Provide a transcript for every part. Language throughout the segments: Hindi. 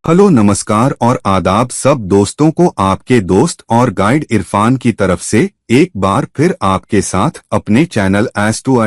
हेलो, नमस्कार और आदाब सब दोस्तों को। आपके दोस्त और गाइड इरफान की तरफ से एक बार फिर आपके साथ अपने चैनल एस्ट्रो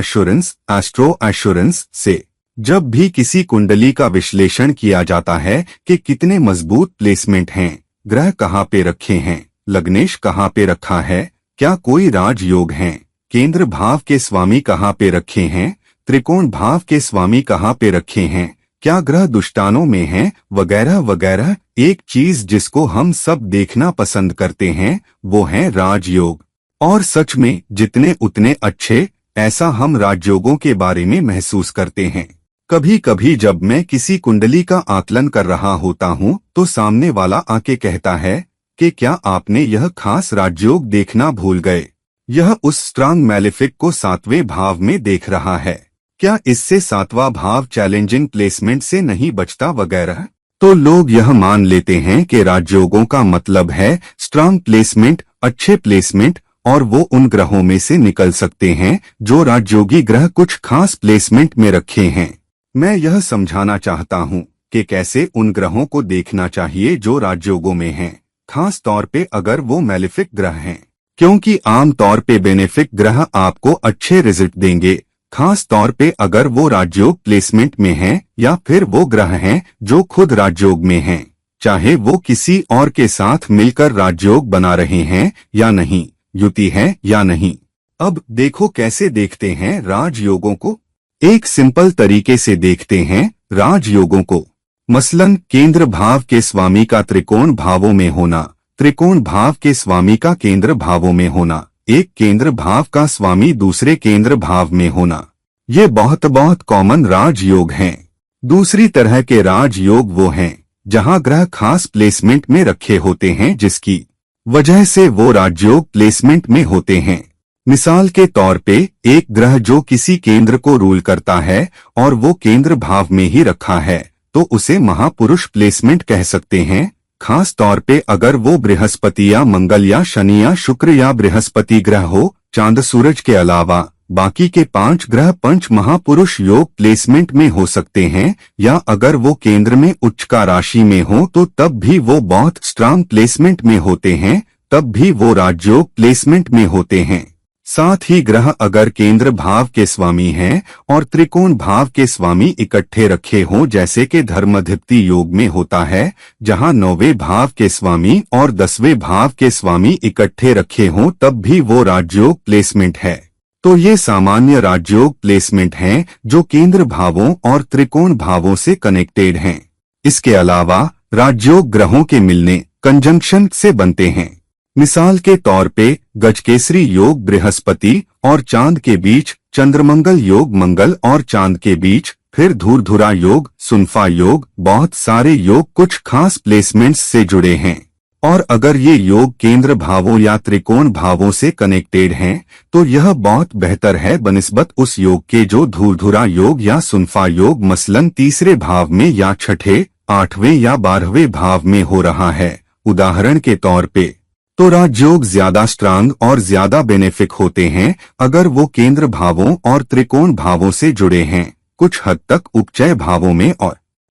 एश्योरेंस से जब भी किसी कुंडली का विश्लेषण किया जाता है कि कितने मजबूत प्लेसमेंट हैं, ग्रह कहाँ पे रखे हैं, लग्नेश कहाँ पे रखा है, क्या कोई राजयोग हैं, केंद्र भाव के स्वामी कहाँ पे रखे हैं, त्रिकोण भाव के स्वामी कहाँ पे रखे हैं, क्या ग्रह दुष्टानों में हैं, वगैरह वगैरह। एक चीज जिसको हम सब देखना पसंद करते हैं वो है राजयोग। और सच में जितने उतने अच्छे, ऐसा हम राजयोगों के बारे में महसूस करते हैं। कभी कभी जब मैं किसी कुंडली का आकलन कर रहा होता हूँ तो सामने वाला आके कहता है कि क्या आपने यह खास राजयोग देखना भूल गए, यह उस स्ट्रांग मैलेफिक को 7वें भाव में देख रहा है, क्या इससे 7वां भाव चैलेंजिंग प्लेसमेंट से नहीं बचता वगैरह। तो लोग यह मान लेते हैं कि राजयोगों का मतलब है स्ट्रांग प्लेसमेंट, अच्छे प्लेसमेंट, और वो उन ग्रहों में से निकल सकते हैं जो राजयोगी ग्रह कुछ खास प्लेसमेंट में रखे हैं। मैं यह समझाना चाहता हूँ कि कैसे उन ग्रहों को देखना चाहिए जो राजयोगों में हैं, खास तौर पे अगर वो मैलेफिक ग्रह हैं, क्योंकि आम तौर पे बेनिफिक ग्रह आपको अच्छे रिजल्ट देंगे, खास तौर पे अगर वो राजयोग प्लेसमेंट में हैं या फिर वो ग्रह हैं जो खुद राजयोग में हैं, चाहे वो किसी और के साथ मिलकर राजयोग बना रहे हैं या नहीं, युति है या नहीं। अब देखो कैसे देखते हैं राजयोगों को। एक सिंपल तरीके से देखते हैं राजयोगों को। मसलन केंद्र भाव के स्वामी का त्रिकोण भावों में होना, त्रिकोण भाव के स्वामी का केंद्र भावों में होना, एक केंद्र भाव का स्वामी दूसरे केंद्र भाव में होना, ये बहुत कॉमन राजयोग हैं। दूसरी तरह के राजयोग वो हैं जहां ग्रह खास प्लेसमेंट में रखे होते हैं जिसकी वजह से वो राजयोग प्लेसमेंट में होते हैं। मिसाल के तौर पे एक ग्रह जो किसी केंद्र को रूल करता है और वो केंद्र भाव में ही रखा है तो उसे महापुरुष प्लेसमेंट कह सकते हैं। खास तौर पे अगर वो बृहस्पति या मंगल या शनि या शुक्र या बृहस्पति ग्रह हो, चांद सूरज के अलावा बाकी के 5 ग्रह पंच महापुरुष योग प्लेसमेंट में हो सकते हैं, या अगर वो केंद्र में उच्च का राशि में हो तो तब भी वो बहुत स्ट्रांग प्लेसमेंट में होते हैं, तब भी वो राजयोग प्लेसमेंट में होते हैं। साथ ही ग्रह अगर केंद्र भाव के स्वामी हैं और त्रिकोण भाव के स्वामी इकट्ठे रखे हों, जैसे कि धर्माधिपति योग में होता है जहां 9वें भाव के स्वामी और 10वें भाव के स्वामी इकट्ठे रखे हों, तब भी वो राजयोग प्लेसमेंट है। तो ये सामान्य राजयोग प्लेसमेंट हैं जो केंद्र भावों और त्रिकोण भावों से कनेक्टेड हैं। इसके अलावा राजयोग ग्रहों के मिलने, कंजंक्शन से बनते हैं। मिसाल के तौर पे गजकेसरी योग बृहस्पति और चांद के बीच, चंद्रमंगल योग मंगल और चांद के बीच, फिर धूर्धुरा योग, सुनफा योग, बहुत सारे योग कुछ खास प्लेसमेंट्स से जुड़े हैं। और अगर ये योग केंद्र भावों या त्रिकोण भावों से कनेक्टेड हैं तो यह बहुत बेहतर है बनिस्बत उस योग के जो धूर्धुरा योग या सुनफा योग मसलन तीसरे भाव में या छठे, 8वें या 12वें भाव में हो रहा है। उदाहरण के तौर पे तो राजयोग ज्यादा स्ट्रांग और ज्यादा बेनिफिक होते हैं अगर वो केंद्र भावों और त्रिकोण भावों से जुड़े हैं, कुछ हद तक उपचय भावों में,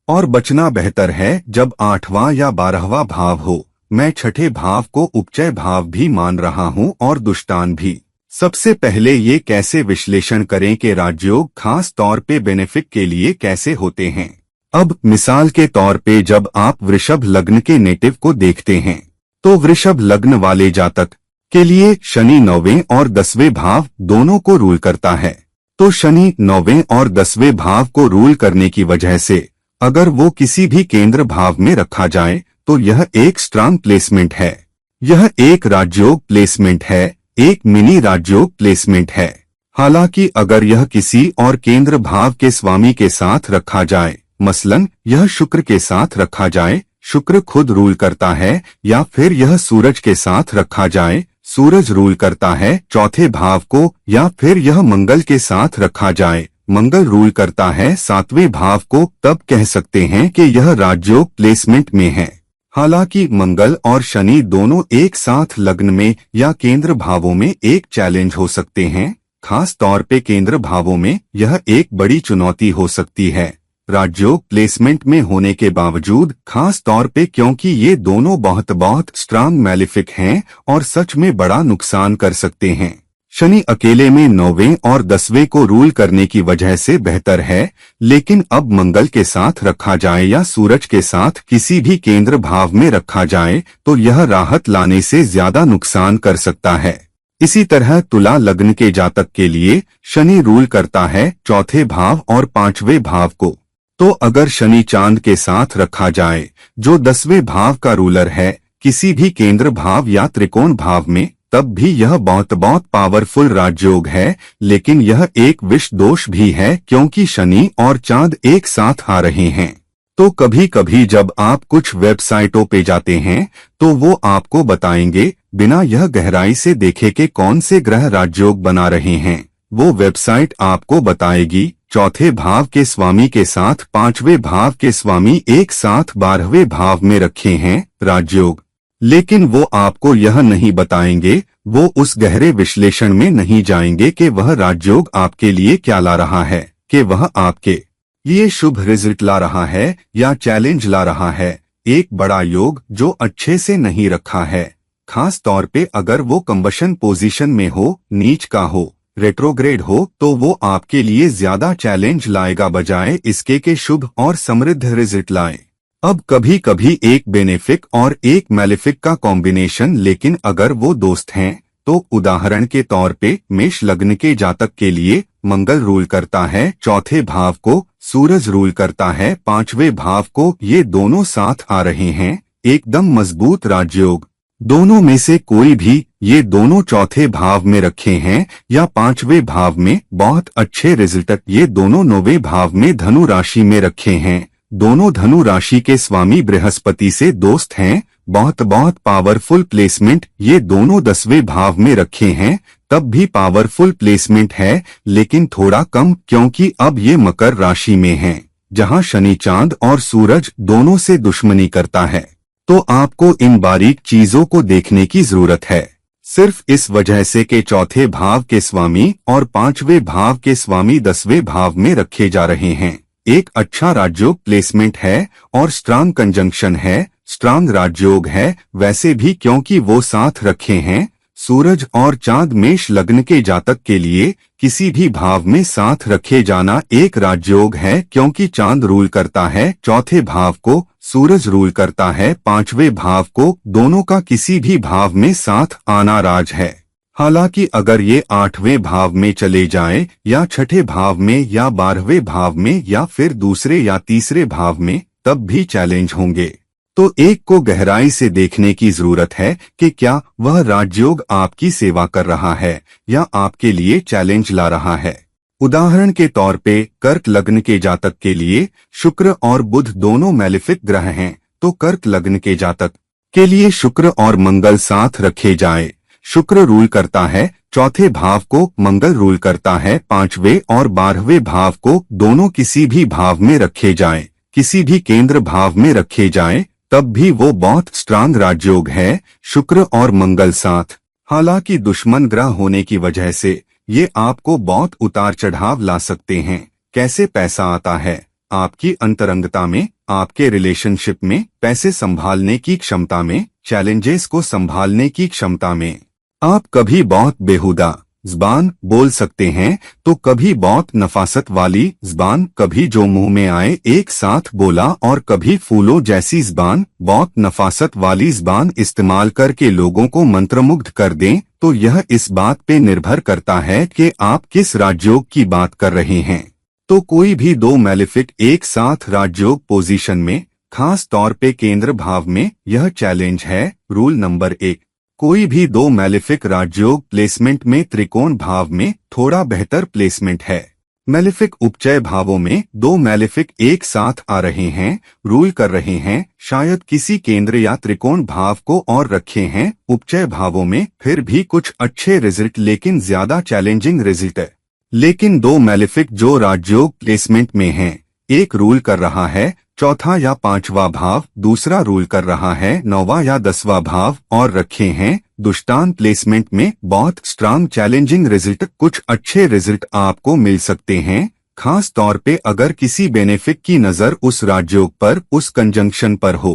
और बचना बेहतर है जब 8वां या 12वां भाव हो। मैं छठे भाव को उपचय भाव भी मान रहा हूं और दुष्टान भी। सबसे पहले ये कैसे विश्लेषण करें कि राजयोग खास तौर पे बेनिफिक के लिए कैसे होते हैं। अब मिसाल के तौर पे जब आप वृषभ लग्न के नेटिव को देखते हैं तो वृषभ लग्न वाले जातक के लिए शनि 9वें और 10वें भाव दोनों को रूल करता है। तो शनि 9वें और 10वें भाव को रूल करने की वजह से अगर वो किसी भी केंद्र भाव में रखा जाए तो यह एक स्ट्रांग प्लेसमेंट है, यह एक राजयोग प्लेसमेंट है, एक मिनी राजयोग प्लेसमेंट है। हालांकि अगर यह किसी और केंद्र भाव के स्वामी के साथ रखा जाए, मसलन यह शुक्र के साथ रखा जाए, शुक्र खुद रूल करता है, या फिर यह सूरज के साथ रखा जाए, सूरज रूल करता है चौथे भाव को, या फिर यह मंगल के साथ रखा जाए, मंगल रूल करता है 7वें भाव को, तब कह सकते हैं कि यह राजयोग प्लेसमेंट में है। हालांकि मंगल और शनि दोनों एक साथ लग्न में या केंद्र भावों में एक चैलेंज हो सकते हैं। खास तौर पे केंद्र भावों में यह एक बड़ी चुनौती हो सकती है। राजयोग प्लेसमेंट में होने के बावजूद, खास तौर पे क्योंकि ये दोनों बहुत स्ट्रांग मैलिफिक हैं और सच में बड़ा नुकसान कर सकते हैं। शनि अकेले में 9वें और 10वें को रूल करने की वजह से बेहतर है, लेकिन अब मंगल के साथ रखा जाए या सूरज के साथ किसी भी केंद्र भाव में रखा जाए तो यह राहत लाने से ज्यादा नुकसान कर सकता है। इसी तरह तुला लग्न के जातक के लिए शनि रूल करता है चौथे भाव और 5वें भाव को। तो अगर शनि चांद के साथ रखा जाए, जो 10वें भाव का रूलर है, किसी भी केंद्र भाव या त्रिकोण भाव में, तब भी यह बहुत पावरफुल राजयोग है। लेकिन यह एक विष दोष भी है क्योंकि शनि और चांद एक साथ आ रहे हैं। तो कभी कभी जब आप कुछ वेबसाइटों पे जाते हैं तो वो आपको बताएंगे बिना यह गहराई से देखे कि कौन से ग्रह राजयोग बना रहे हैं। वो वेबसाइट आपको बताएगी चौथे भाव के स्वामी के साथ 5वें भाव के स्वामी एक साथ 12वें भाव में रखे हैं राजयोग। लेकिन वो आपको यह नहीं बताएंगे, वो उस गहरे विश्लेषण में नहीं जाएंगे कि वह राजयोग आपके लिए क्या ला रहा है, कि वह आपके लिए शुभ रिजल्ट ला रहा है या चैलेंज ला रहा है। एक बड़ा योग जो अच्छे से नहीं रखा है, खास तौर पे अगर वो कंबशन पोजीशन में हो, नीच का हो, रेट्रोग्रेड हो, तो वो आपके लिए ज्यादा चैलेंज लाएगा बजाय इसके के शुभ और समृद्ध रिजल्ट लाए। अब कभी कभी एक बेनिफिक और एक मैलिफिक का कॉम्बिनेशन, लेकिन अगर वो दोस्त हैं तो उदाहरण के तौर पे मेष लग्न के जातक के लिए मंगल रूल करता है चौथे भाव को, सूरज रूल करता है 5वें भाव को। ये दोनों साथ आ रहे हैं, एकदम मजबूत राजयोग। दोनों में से कोई भी ये दोनों चौथे भाव में रखे हैं या 5वें भाव में, बहुत अच्छे रिजल्ट। ये दोनों 9वें भाव में धनु राशि में रखे हैं, दोनों धनु राशि के स्वामी बृहस्पति से दोस्त हैं, बहुत पावरफुल प्लेसमेंट। ये दोनों 10वें भाव में रखे हैं, तब भी पावरफुल प्लेसमेंट है, लेकिन थोड़ा कम क्योंकि अब ये मकर राशि में हैं, जहां शनि चांद और सूरज दोनों से दुश्मनी करता है। तो आपको इन बारीक चीजों को देखने की जरूरत है। सिर्फ इस वजह से कि चौथे भाव के स्वामी और 5वें भाव के स्वामी 10वें भाव में रखे जा रहे हैं, एक अच्छा राजयोग प्लेसमेंट है और स्ट्रांग कंजंक्शन है, स्ट्रांग राजयोग है वैसे भी क्योंकि वो साथ रखे हैं। सूरज और चांद मेष लग्न के जातक के लिए किसी भी भाव में साथ रखे जाना एक राजयोग है, क्योंकि चांद रूल करता है चौथे भाव को, सूरज रूल करता है 5वें भाव को। दोनों का किसी भी भाव में साथ आना राज है। हालांकि अगर ये 8वें भाव में चले जाएं या छठे भाव में या 12वें भाव में या फिर दूसरे या तीसरे भाव में, तब भी चैलेंज होंगे। तो एक को गहराई से देखने की जरूरत है कि क्या वह राजयोग आपकी सेवा कर रहा है या आपके लिए चैलेंज ला रहा है। उदाहरण के तौर पे कर्क लग्न के जातक के लिए शुक्र और बुध दोनों मैलिफिक ग्रह हैं, तो कर्क लग्न के जातक के लिए शुक्र और मंगल साथ रखे जाए। शुक्र रूल करता है चौथे भाव को, मंगल रूल करता है 5वें और 12वें भाव को। दोनों किसी भी भाव में रखे जाएं, किसी भी केंद्र भाव में रखे जाएं, तब भी वो बहुत स्ट्रांग राजयोग है, शुक्र और मंगल साथ। हालांकि दुश्मन ग्रह होने की वजह से ये आपको बहुत उतार चढ़ाव ला सकते हैं। कैसे पैसा आता है, आपकी अंतरंगता में, आपके रिलेशनशिप में, पैसे संभालने की क्षमता में, चैलेंजेस को संभालने की क्षमता में। आप कभी बहुत बेहुदा ज़बान बोल सकते हैं तो कभी बहुत नफासत वाली ज़बान, कभी जो मुंह में आए एक साथ बोला और कभी फूलों जैसी ज़बान, बहुत नफासत वाली ज़बान इस्तेमाल करके लोगों को मंत्रमुग्ध कर दें। तो यह इस बात पे निर्भर करता है कि आप किस राजयोग की बात कर रहे हैं। तो कोई भी दो मैलिफिक एक साथ राजयोग पोजीशन में, खास तौर पे केंद्र भाव में, यह चैलेंज है। रूल नंबर 1, कोई भी दो मैलिफिक राजयोग प्लेसमेंट में त्रिकोण भाव में थोड़ा बेहतर प्लेसमेंट है। मैलिफिक उपचय भावों में दो मैलिफिक एक साथ आ रहे हैं, रूल कर रहे हैं, शायद किसी केंद्र या त्रिकोण भाव को और रखे हैं उपचय भावों में, फिर भी कुछ अच्छे रिजल्ट लेकिन ज्यादा चैलेंजिंग रिजल्ट है। लेकिन दो मैलिफिक जो राजयोग प्लेसमेंट में हैं, एक रूल कर रहा है चौथा या 5वां भाव, दूसरा रूल कर रहा है 9वां या 10वां भाव और रखे हैं दुष्टान प्लेसमेंट में, बहुत स्ट्रांग चैलेंजिंग रिजल्ट। कुछ अच्छे रिजल्ट आपको मिल सकते हैं, खास तौर पे अगर किसी बेनिफिक की नजर उस राजयोग पर, उस कंजंक्शन पर हो।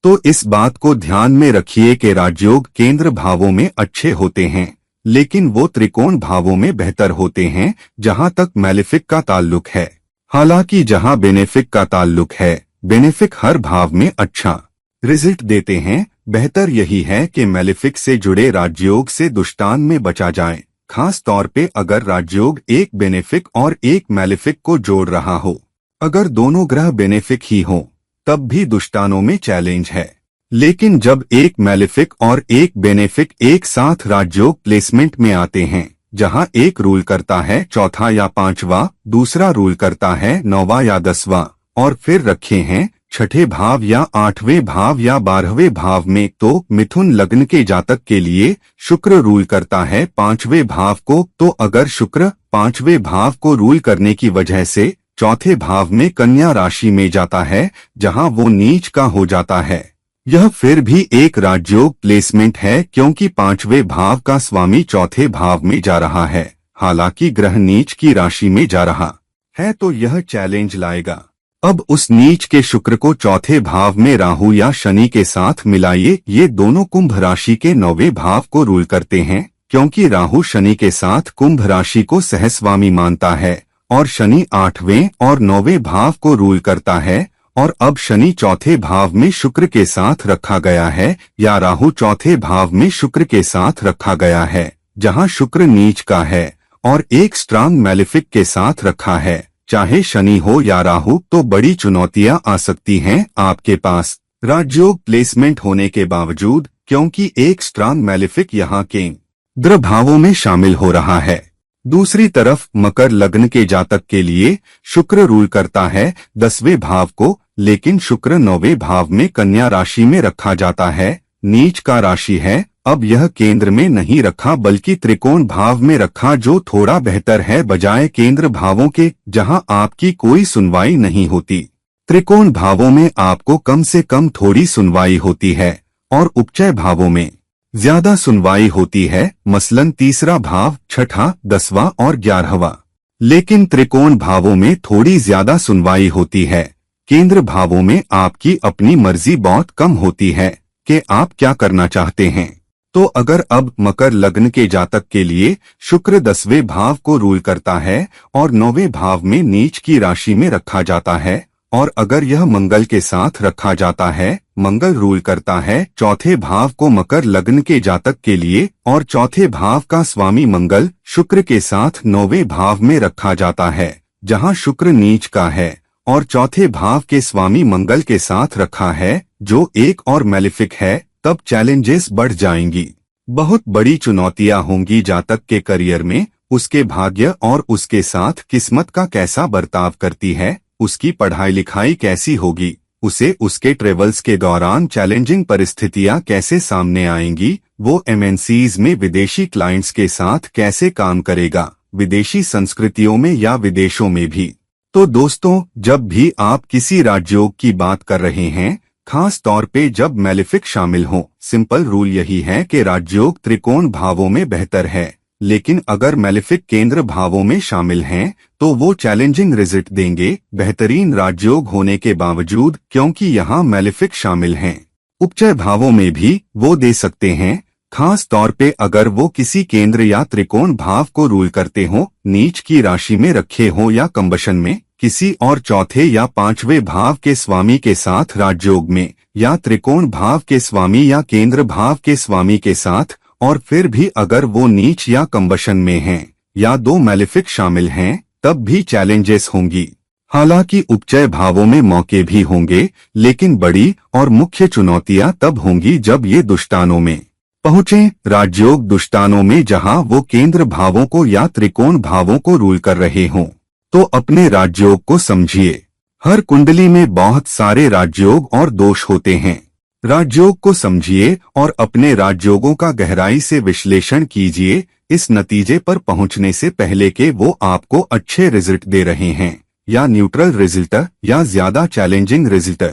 तो इस बात को ध्यान में रखिए कि राजयोग केंद्र भावों में अच्छे होते हैं, लेकिन वो त्रिकोण भावों में बेहतर होते हैं जहां तक मैलेफिक का ताल्लुक है। हालांकि जहां बेनिफिक का ताल्लुक है, बेनिफिक हर भाव में अच्छा रिजल्ट देते हैं। बेहतर यही है कि मैलेफिक से जुड़े राजयोग से दुष्टान में बचा जाए, खास तौर पे अगर राजयोग एक बेनिफिक और एक मैलेफिक को जोड़ रहा हो। अगर दोनों ग्रह बेनिफिक ही हों, तब भी दुष्टानों में चैलेंज है। लेकिन जब एक मैलेफिक और एक बेनिफिक एक साथ राजयोग प्लेसमेंट में आते हैं, जहां एक रूल करता है चौथा या पांचवा, दूसरा रूल करता है नौवां या दसवां, और फिर रखे हैं छठे भाव या आठवें भाव या 12वें भाव में, तो मिथुन लग्न के जातक के लिए शुक्र रूल करता है पांचवें भाव को। तो अगर शुक्र पांचवें भाव को रूल करने की वजह से चौथे भाव में कन्या राशि में जाता है, जहां वो नीच का हो जाता है, यह फिर भी एक राजयोग प्लेसमेंट है, क्योंकि पांचवें भाव का स्वामी चौथे भाव में जा रहा है। हालांकि ग्रह नीच की राशि में जा रहा है तो यह चैलेंज लाएगा। अब उस नीच के शुक्र को चौथे भाव में राहु या शनि के साथ मिलाइए। ये दोनों कुंभ राशि के 9वें भाव को रूल करते हैं, क्योंकि राहु शनि के साथ कुंभ राशि को सहस्वामी मानता है और शनि 8वें और 9वें भाव को रूल करता है। और अब शनि चौथे भाव में शुक्र के साथ रखा गया है, या राहु चौथे भाव में शुक्र के साथ रखा गया है, जहां शुक्र नीच का है और एक स्ट्रांग मैलेफिक के साथ रखा है। चाहे शनि हो या राहु, तो बड़ी चुनौतियां आ सकती हैं आपके पास राजयोग प्लेसमेंट होने के बावजूद, क्योंकि एक स्ट्रांग मैलेफिक यहाँ केंद्र भावों में शामिल हो रहा है। दूसरी तरफ मकर लग्न के जातक के लिए शुक्र रूल करता है 10वें भाव को, लेकिन शुक्र 9वें भाव में कन्या राशि में रखा जाता है, नीच का राशि है। अब यह केंद्र में नहीं रखा बल्कि त्रिकोण भाव में रखा, जो थोड़ा बेहतर है बजाय केंद्र भावों के, जहां आपकी कोई सुनवाई नहीं होती। त्रिकोण भावों में आपको कम से कम थोड़ी सुनवाई होती है और उपचय भावों में ज्यादा सुनवाई होती है, मसलन तीसरा भाव, छठा, 10वां और 11वां। लेकिन त्रिकोण भावों में थोड़ी ज्यादा सुनवाई होती है। केंद्र भावों में आपकी अपनी मर्जी बहुत कम होती है कि आप क्या करना चाहते हैं। तो अगर अब मकर लग्न के जातक के लिए शुक्र 10वें भाव को रूल करता है और 9वें भाव में नीच की राशि में रखा जाता है, और अगर यह मंगल के साथ रखा जाता है, मंगल रूल करता है चौथे भाव को मकर लग्न के जातक के लिए, और चौथे भाव का स्वामी मंगल शुक्र के साथ 9वें भाव में रखा जाता है, जहां शुक्र नीच का है, और चौथे भाव के स्वामी मंगल के साथ रखा है, जो एक और मैलेफिक है, तब चैलेंजेस बढ़ जाएंगी। बहुत बड़ी चुनौतियां होंगी जातक के करियर में। उसके भाग्य और उसके साथ किस्मत का कैसा बर्ताव करती है, उसकी पढ़ाई लिखाई कैसी होगी, उसे उसके ट्रेवल्स के दौरान चैलेंजिंग परिस्थितियां कैसे सामने आएंगी, वो एमएनसीज में विदेशी क्लाइंट्स के साथ कैसे काम करेगा, विदेशी संस्कृतियों में या विदेशों में भी। तो दोस्तों, जब भी आप किसी राजयोग की बात कर रहे हैं, खास तौर पे जब मैलेफिक शामिल हो, सिंपल रूल यही है कि राजयोग त्रिकोण भावों में बेहतर है, लेकिन अगर मैलेफिक केंद्र भावों में शामिल हैं, तो वो चैलेंजिंग रिजल्ट देंगे बेहतरीन राजयोग होने के बावजूद, क्योंकि यहाँ मैलेफिक शामिल हैं। उपचय भावों में भी वो दे सकते हैं, खास तौर पे अगर वो किसी केंद्र या त्रिकोण भाव को रूल करते हो, नीच की राशि में रखे हो या कंबशन में किसी और चौथे या पांचवें भाव के स्वामी के साथ राजयोग में, या त्रिकोण भाव के स्वामी या केंद्र भाव के स्वामी के साथ, और फिर भी अगर वो नीच या कंबशन में हैं या दो मैलेफिक शामिल हैं, तब भी चैलेंजेस होंगी। हालांकि उपचय भावों में मौके भी होंगे, लेकिन बड़ी और मुख्य चुनौतियां तब होंगी जब ये दुष्टानों में पहुंचे। राजयोग दुष्टानों में जहां वो केंद्र भावों को या त्रिकोण भावों को रूल कर रहे हों, तो अपने राजयोग को समझिए। हर कुंडली में बहुत सारे राजयोग और दोष होते हैं। राजयोग को समझिए और अपने राजयोगों का गहराई से विश्लेषण कीजिए, इस नतीजे पर पहुंचने से पहले कि वो आपको अच्छे रिजल्ट दे रहे हैं या न्यूट्रल रिजल्ट या ज्यादा चैलेंजिंग रिजल्ट,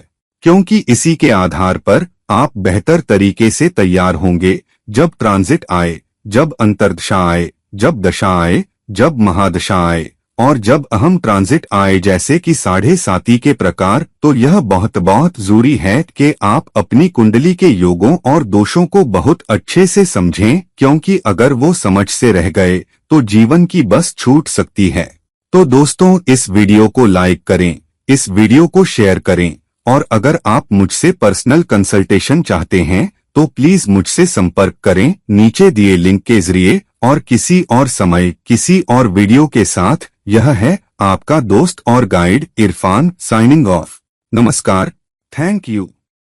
क्योंकि इसी के आधार पर आप बेहतर तरीके से तैयार होंगे जब ट्रांजिट आए, जब अंतर्दशा आए, जब दशा आए, जब महादशा आए, और जब अहम ट्रांजिट आए जैसे कि 7.5 के प्रकार, तो यह बहुत जरूरी है कि आप अपनी कुंडली के योगों और दोषों को बहुत अच्छे से समझें, क्योंकि अगर वो समझ से रह गए तो जीवन की बस छूट सकती है। तो दोस्तों, इस वीडियो को लाइक करें, इस वीडियो को शेयर करें, और अगर आप मुझसे पर्सनल कंसल्टेशन चाहते हैं तो प्लीज मुझसे संपर्क करें नीचे दिए लिंक के जरिए, और किसी और समय किसी और वीडियो के साथ। यह है आपका दोस्त और गाइड इरफान, साइनिंग ऑफ। नमस्कार, थैंक यू।